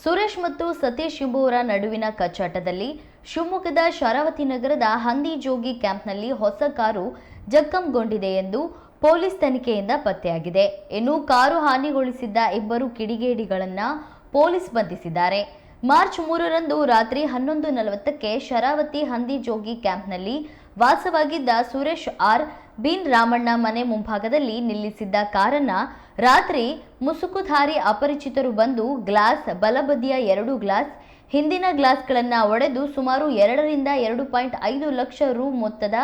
ಸುರೇಶ್ ಮತ್ತು ಸತೀಶ್ ಎಂಬುವರ ನಡುವಿನ ಕಚ್ಚಾಟದಲ್ಲಿ ಶಿವಮೊಗ್ಗದ ಶರಾವತಿ ನಗರದ ಹಂದಿಜೋಗಿ ಕ್ಯಾಂಪ್ನಲ್ಲಿ ಹೊಸ ಕಾರು ಜಖಂಗೊಂಡಿದೆ ಎಂದು ಪೊಲೀಸ್ ತನಿಖೆಯಿಂದ ಪತ್ತೆಯಾಗಿದೆ. ಇನ್ನು ಕಾರು ಹಾನಿಗೊಳಿಸಿದ್ದ ಇಬ್ಬರು ಕಿಡಿಗೇಡಿಗಳನ್ನು ಪೊಲೀಸ್ ಬಂಧಿಸಿದ್ದಾರೆ. ಮಾರ್ಚ್ 3ರಂದು ರಾತ್ರಿ 11:40ಕ್ಕೆ ಶರಾವತಿ ಹಂದಿಜೋಗಿ ಕ್ಯಾಂಪ್ನಲ್ಲಿ ವಾಸವಾಗಿದ್ದ ಸುರೇಶ್ ಆರ್. ಬಿನ್ ರಾಮಣ್ಣ ಮನೆ ಮುಂಭಾಗದಲ್ಲಿ ನಿಲ್ಲಿಸಿದ್ದ ಕಾರನ್ನ ರಾತ್ರಿ ಮುಸುಕುಧಾರಿ ಅಪರಿಚಿತರು ಬಂದು ಗ್ಲಾಸ್, ಬಲಬದಿಯ 2 ಗ್ಲಾಸ್, ಹಿಂದಿನ ಗ್ಲಾಸ್ಗಳನ್ನು ಒಡೆದು ಸುಮಾರು 2 ರಿಂದ 2.5 ಲಕ್ಷ ರು ಮೊತ್ತದ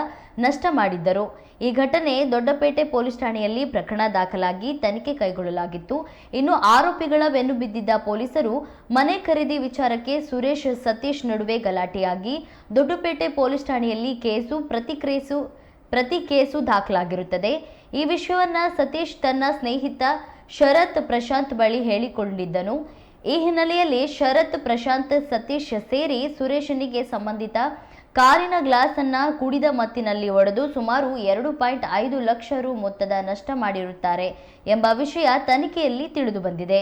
ನಷ್ಟ ಮಾಡಿದ್ದರು. ಈ ಘಟನೆ ದೊಡ್ಡಪೇಟೆ ಪೊಲೀಸ್ ಠಾಣೆಯಲ್ಲಿ ಪ್ರಕರಣ ದಾಖಲಾಗಿ ತನಿಖೆ ಕೈಗೊಳ್ಳಲಾಗಿತ್ತು. ಇನ್ನು ಆರೋಪಿಗಳ ಬೆನ್ನು ಬಿದ್ದಿದ್ದ ಪೊಲೀಸರು ಮನೆ ಖರೀದಿ ವಿಚಾರಕ್ಕೆ ಸುರೇಶ್, ಸತೀಶ್ ನಡುವೆ ಗಲಾಟೆಯಾಗಿ ದೊಡ್ಡಪೇಟೆ ಪೊಲೀಸ್ ಠಾಣೆಯಲ್ಲಿ ಪ್ರತಿ ಕೇಸು ದಾಖಲಾಗಿರುತ್ತದೆ. ಈ ವಿಷಯವನ್ನ ಸತೀಶ್ ತನ್ನ ಸ್ನೇಹಿತ ಶರತ್ ಪ್ರಶಾಂತ್ ಬಳಿ ಹೇಳಿಕೊಂಡಿದ್ದನು. ಈ ಹಿನ್ನೆಲೆಯಲ್ಲಿ ಶರತ್, ಪ್ರಶಾಂತ್, ಸತೀಶ್ ಸೇರಿ ಸುರೇಶನಿಗೆ ಸಂಬಂಧಿತ ಕಾರಿನ ಗ್ಲಾಸ್ ಅನ್ನ ಕುಡಿದ ಮತ್ತಿನಲ್ಲಿ ಒಡೆದು ಸುಮಾರು 2.5 ಲಕ್ಷ ರು ಮೊತ್ತದ ನಷ್ಟ ಮಾಡಿರುತ್ತಾರೆ ಎಂಬ ವಿಷಯ ತನಿಖೆಯಲ್ಲಿ ತಿಳಿದುಬಂದಿದೆ.